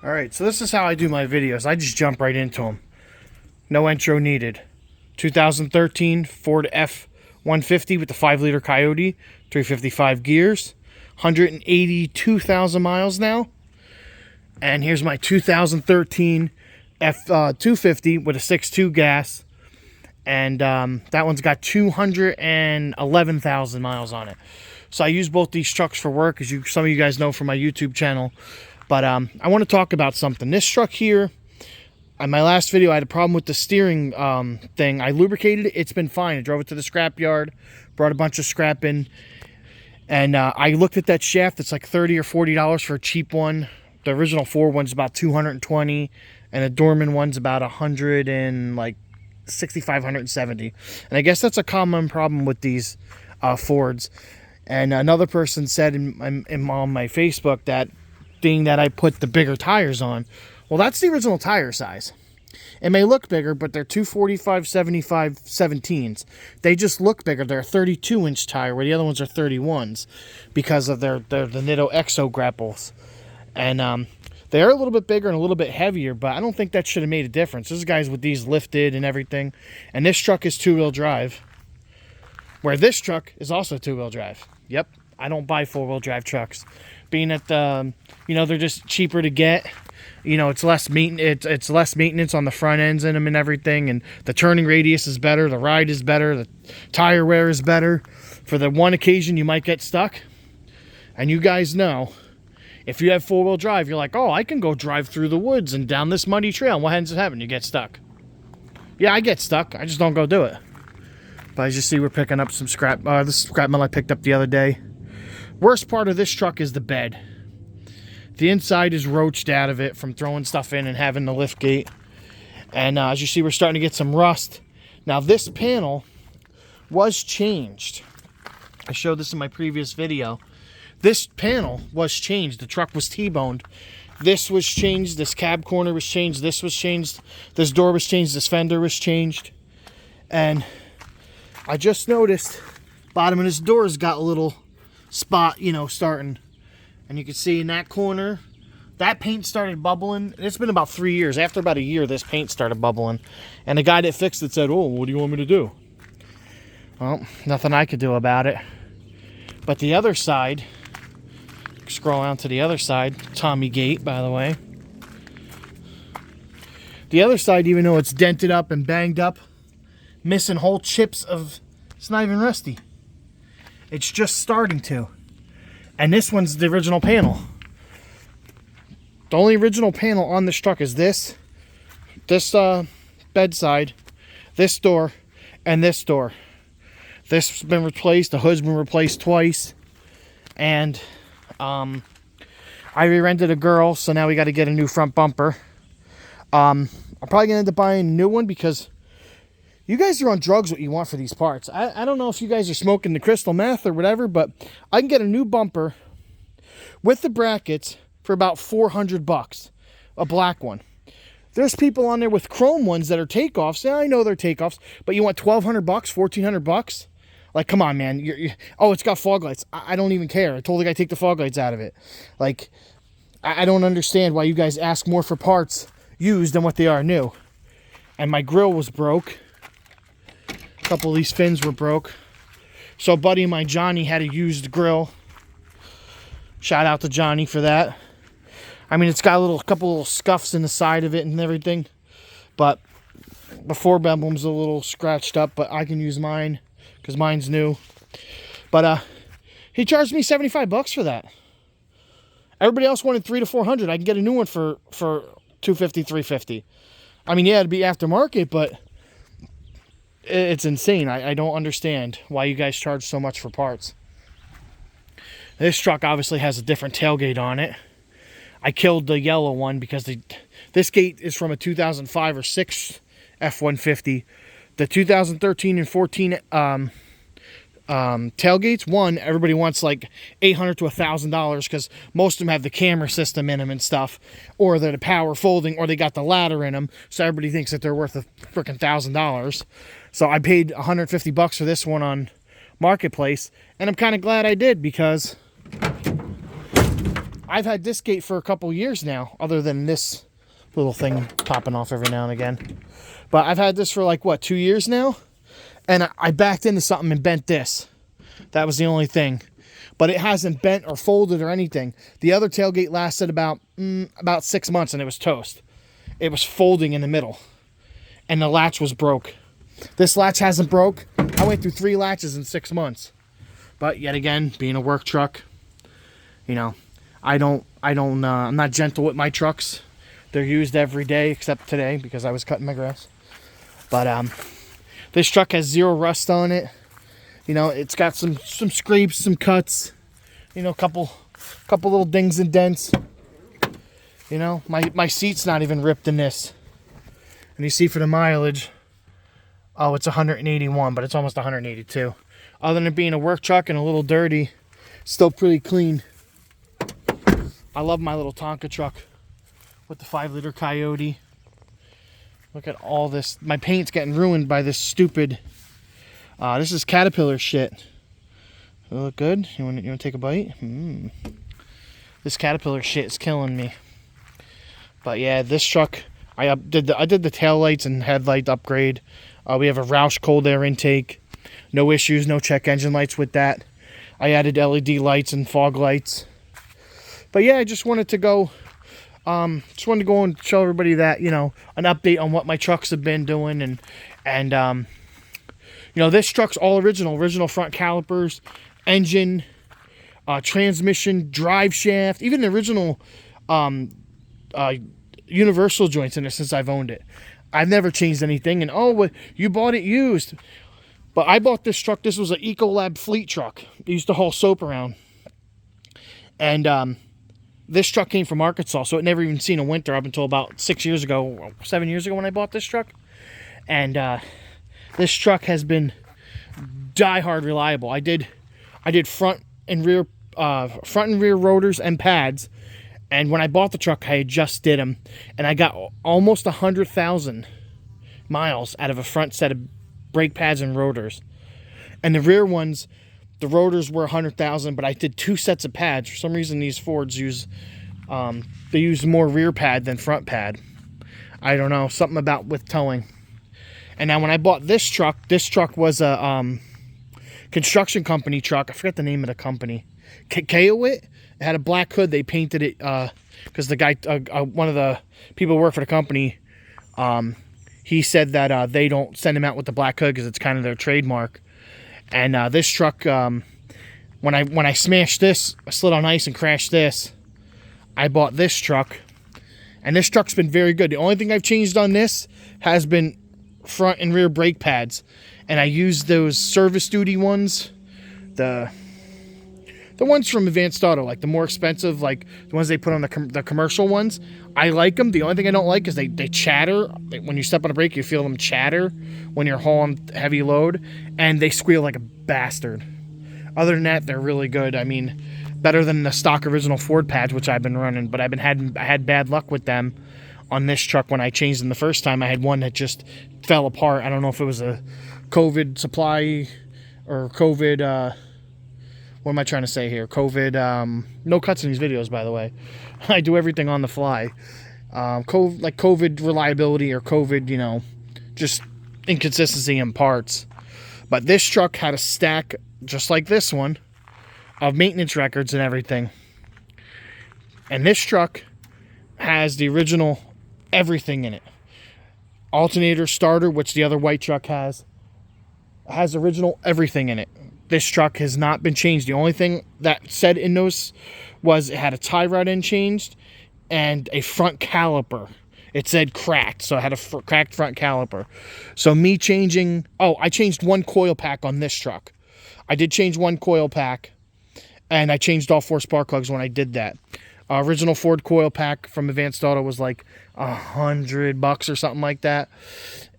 Alright, so this is how I do my videos. I just jump right into them. No intro needed. 2013 Ford F-150 with the 5-liter Coyote, 355 gears, 182,000 miles now. And here's my 2013 F-250 with a 6.2 gas. And that one's got 211,000 miles on it. So I use both these trucks for work, as some of you guys know from my YouTube channel. But I want to talk about something. This truck here, in my last video, I had a problem with the steering thing. I lubricated it. It's been fine. I drove it to the scrap yard, brought a bunch of scrap in. And I looked at that shaft. It's like $30 or $40 for a cheap one. The original Ford one's about $220. And the Dorman one's about $100 and like $65, $170. And I guess that's a common problem with these Fords. And another person said on my Facebook that being that I put the bigger tires on. Well, that's the original tire size. It may look bigger, but they're 245/75 17s. They just look bigger. They're a 32-inch tire, where the other ones are 31s because of the Nitto Exo grapples. And they're a little bit bigger and a little bit heavier, but I don't think that should have made a difference. This guy's with these lifted and everything. And this truck is two-wheel drive, where this truck is also two-wheel drive. Yep, I don't buy four-wheel drive trucks. Being that, they're just cheaper to get. It's less maintenance. It's less maintenance on the front ends in them and everything. And the turning radius is better. The ride is better. The tire wear is better. For the one occasion you might get stuck. And you guys know, if you have four-wheel drive, you're like, oh, I can go drive through the woods and down this muddy trail. And what ends up happening? You get stuck. Yeah, I get stuck. I just don't go do it. But as you see, we're picking up some scrap. This scrap metal I picked up the other day. Worst part of this truck is the bed. The inside is roached out of it from throwing stuff in and having the lift gate. And as you see, we're starting to get some rust. Now, this panel was changed. I showed this in my previous video. This panel was changed. The truck was T-boned. This was changed. This cab corner was changed. This was changed. This door was changed. This fender was changed. And I just noticed bottom of this door has got a little spot, starting. And you can see in that corner, that paint started bubbling. It's been about 3 years. After about a year, this paint started bubbling. And the guy that fixed it said, oh, what do you want me to do? Well, nothing I could do about it. But the other side, scroll down to the other side, Tommy Gate, by the way. The other side, even though it's dented up and banged up, missing whole chips of, it's not even rusty. It's just starting to. And this one's the original panel. The only original panel on this truck is this bedside, this door, and this door. This has been replaced. The hood's been replaced twice. And I re-rented a girl, so now we got to get a new front bumper. I'm probably going to end up buying a new one because you guys are on drugs what you want for these parts. I don't know if you guys are smoking the crystal meth or whatever, but I can get a new bumper with the brackets for about $400, a black one. There's people on there with chrome ones that are takeoffs. Yeah, I know they're takeoffs, but you want $1,200, $1,400? Like, come on, man. Oh, it's got fog lights. I don't even care. I told the guy take the fog lights out of it. Like, I don't understand why you guys ask more for parts used than what they are new. And my grill was broke. A couple of these fins were broke. So a buddy of mine, Johnny, had a used grill. Shout out to Johnny for that. I mean, it's got a couple little scuffs in the side of it and everything. But the Ford emblem's a little scratched up, but I can use mine because mine's new. But he charged me $75 for that. Everybody else wanted $300 to $400. I can get a new one for $250, $350. I mean, yeah, it'd be aftermarket, but it's insane. I don't understand why you guys charge so much for parts. This truck obviously has a different tailgate on it. I killed the yellow one because this gate is from a 2005 or 6 F-150. The 2013 and 14 tailgates, one, everybody wants like $800 to $1,000 because most of them have the camera system in them and stuff, or they're the power folding, or they got the ladder in them, so everybody thinks that they're worth a freaking $1,000. So I paid $150 for this one on Marketplace, and I'm kind of glad I did because I've had this gate for a couple years now, other than this little thing popping off every now and again. But I've had this for like, what, 2 years now? And I backed into something and bent this. That was the only thing. But it hasn't bent or folded or anything. The other tailgate lasted about 6 months and it was toast. It was folding in the middle. And the latch was broke. This latch hasn't broke. I went through 3 latches in 6 months. But yet again, being a work truck, you know, I'm not gentle with my trucks. They're used every day except today because I was cutting my grass. But this truck has 0 rust on it. You know, it's got some scrapes, some cuts. You know, a couple little dings and dents. You know, my seat's not even ripped in this. And you see for the mileage, oh, it's 181, but it's almost 182. Other than it being a work truck and a little dirty, still pretty clean. I love my little Tonka truck with the 5-liter Coyote. Look at all this. My paint's getting ruined by this stupid. This is Caterpillar shit. Does it look good? You want to take a bite? This Caterpillar shit is killing me. But yeah, this truck, I did the tail lights and headlight upgrade. We have a Roush cold air intake. No issues, no check engine lights with that. I added LED lights and fog lights. But yeah, I just wanted to go and show everybody that, you know, an update on what my trucks have been doing. And you know, this truck's all original front calipers, engine, transmission, drive shaft, even the original universal joints in it since I've owned it. I've never changed anything. And oh, you bought it used. But I bought this truck. This was an Ecolab fleet truck. It used to haul soap around. And this truck came from Arkansas, so it never even seen a winter up until about 7 years ago when I bought this truck. And this truck has been die-hard reliable. I did front and rear rotors and pads. And when I bought the truck, I just did them. And I got almost 100,000 miles out of a front set of brake pads and rotors. And the rear ones, the rotors were 100,000, but I did 2 sets of pads. For some reason, these Fords use more rear pad than front pad. I don't know, something about with towing. And now when I bought this truck was a construction company truck. I forget the name of the company. Kayowit. It had a black hood. They painted it because the guy, one of the people who work for the company, he said that they don't send him out with the black hood because it's kind of their trademark. And this truck, when I smashed this, I slid on ice and crashed this, I bought this truck. And this truck's been very good. The only thing I've changed on this has been front and rear brake pads. And I used those service duty ones, the ones from Advanced Auto, like the more expensive, like the ones they put on the commercial ones. I like them. The only thing I don't like is they chatter. When you step on a brake, you feel them chatter when you're hauling heavy load, and they squeal like a bastard. Other than that, they're really good. I mean, better than the stock original Ford pads, which I've been running, but I had bad luck with them on this truck. When I changed them the first time, I had one that just fell apart. I don't know if it was a COVID supply or COVID... what am I trying to say here? COVID, no cuts in these videos, by the way. I do everything on the fly. COVID reliability or COVID, you know, just inconsistency in parts. But this truck had a stack, just like this one, of maintenance records and everything. And this truck has the original everything in it. Alternator, starter, which the other white truck has original everything in it. This truck has not been changed. The only thing that said in those was it had a tie rod end changed and a front caliper. It said cracked, so I had a cracked front caliper. So me changing... Oh, I changed one coil pack on this truck. I did change one coil pack, and I changed all 4 spark plugs when I did that. Original Ford coil pack from Advanced Auto was like $100 or something like that.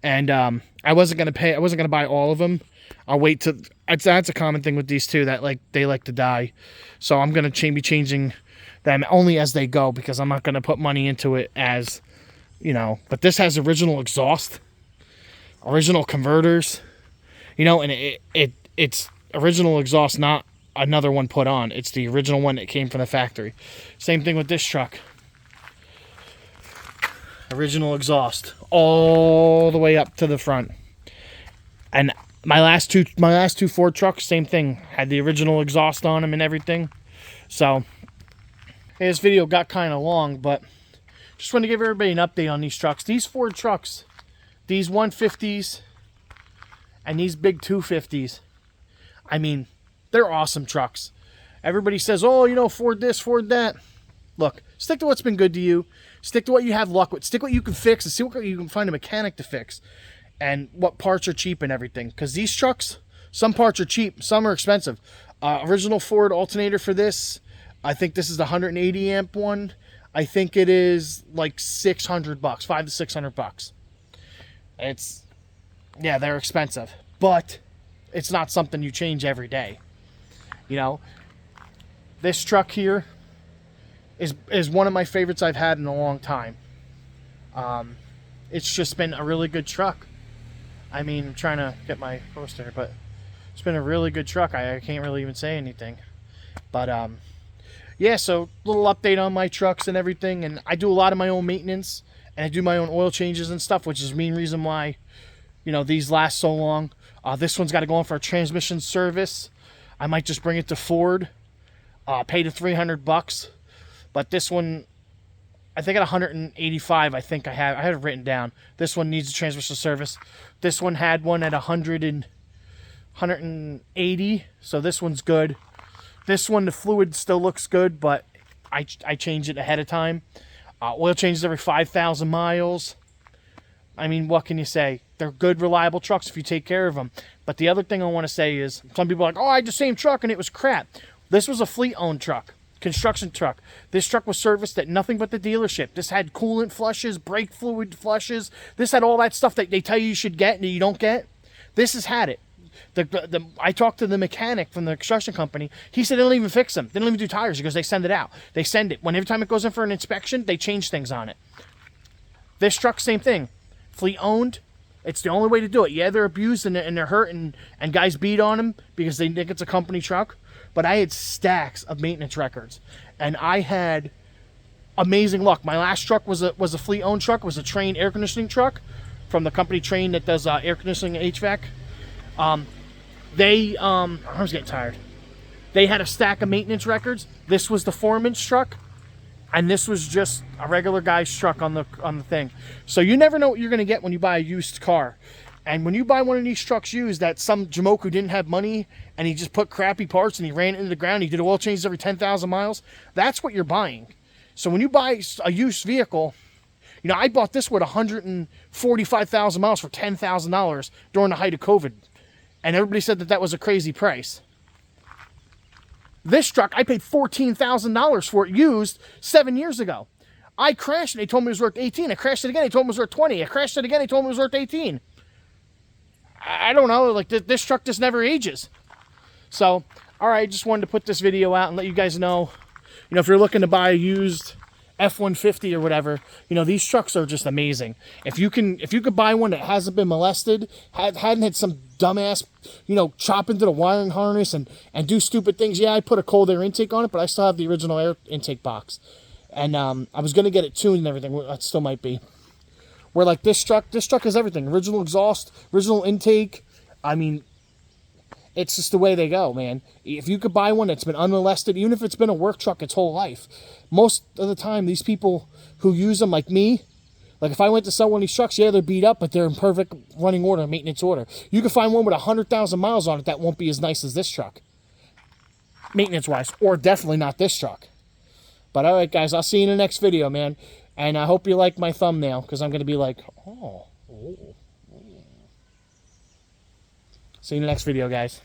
And I wasn't going to buy all of them. I'll wait to... That's a common thing with these two, that they like to die. So I'm going to be changing them only as they go, because I'm not going to put money into it as, you know. But this has original exhaust, original converters, you know, and it's original exhaust, not another one put on. It's the original one that came from the factory. Same thing with this truck. Original exhaust all the way up to the front. And my last two Ford trucks, same thing, had the original exhaust on them and everything. So this video got kind of long, but just want to give everybody an update on these trucks. These Ford trucks, these 150s and these big 250s, I mean, they're awesome trucks. Everybody says, oh, you know, Ford this, Ford that. Look, stick to what's been good to you. Stick to what you have luck with. Stick what you can fix and see what you can find a mechanic to fix. And what parts are cheap and everything. Because these trucks, some parts are cheap, some are expensive. Original Ford alternator for this, I think this is the 180 amp one. I think it is like $600, $500 to $600. It's, yeah, they're expensive. But it's not something you change every day. You know, this truck here is one of my favorites I've had in a long time. It's just been a really good truck. I mean, I'm trying to get my poster, but it's been a really good truck. I can't really even say anything. But yeah, so little update on my trucks and everything. And I do a lot of my own maintenance, and I do my own oil changes and stuff, which is the main reason why, you know, these last so long. This one's got to go on for a transmission service. I might just bring it to Ford, pay the $300. But this one, I think at 185, I think I had it written down. This one needs a transmission service. This one had one at 180, so this one's good. This one, the fluid still looks good, but I changed it ahead of time. Oil changes every 5,000 miles. I mean, what can you say? They're good, reliable trucks if you take care of them. But the other thing I want to say is, some people are like, oh, I had the same truck and it was crap. This was a fleet-owned truck. Construction truck. This truck was serviced at nothing but the dealership. This had coolant flushes, brake fluid flushes. This had all that stuff that they tell you should get and you don't get. This has had it. I talked to the mechanic from the construction company. He said they don't even fix them. They don't even do tires because they send it out. They send it. Every time it goes in for an inspection, they change things on it. This truck, same thing. Fleet owned. It's the only way to do it. Yeah, they're abused and they're hurt and guys beat on them because they think it's a company truck. But I had stacks of maintenance records, and I had amazing luck. My last truck was a fleet-owned truck. It was a Trane air conditioning truck from the company Trane that does air conditioning HVAC. I was getting tired. They had a stack of maintenance records. This was the foreman's truck, and this was just a regular guy's truck on the thing. So you never know what you're going to get when you buy a used car. And when you buy one of these trucks used that some jamoke who didn't have money and he just put crappy parts and he ran it into the ground, he did oil changes every 10,000 miles, that's what you're buying. So when you buy a used vehicle, you know, I bought this with 145,000 miles for $10,000 during the height of COVID. And everybody said that was a crazy price. This truck, I paid $14,000 for it used 7 years ago. I crashed it, they told me it was worth 18. I crashed it again, they told me it was worth 20. I crashed it again, they told me it was worth 18. I don't know, like this truck just never ages. So, all right, just wanted to put this video out and let you guys know, you know, if you're looking to buy a used F-150 or whatever, you know, these trucks are just amazing. If you could buy one that hasn't been molested, hadn't had some dumbass, you know, chop into the wiring harness and do stupid things. Yeah, I put a cold air intake on it, but I still have the original air intake box. And I was going to get it tuned and everything. That still might be. Where like this truck has everything. Original exhaust, original intake. I mean, it's just the way they go, man. If you could buy one that's been unmolested, even if it's been a work truck its whole life, most of the time, these people who use them, like me, like if I went to sell one of these trucks, yeah, they're beat up, but they're in perfect running order, maintenance order. You can find one with 100,000 miles on it that won't be as nice as this truck, maintenance-wise, or definitely not this truck. But all right, guys, I'll see you in the next video, man. And I hope you like my thumbnail, because I'm going to be like, oh. See you in the next video, guys.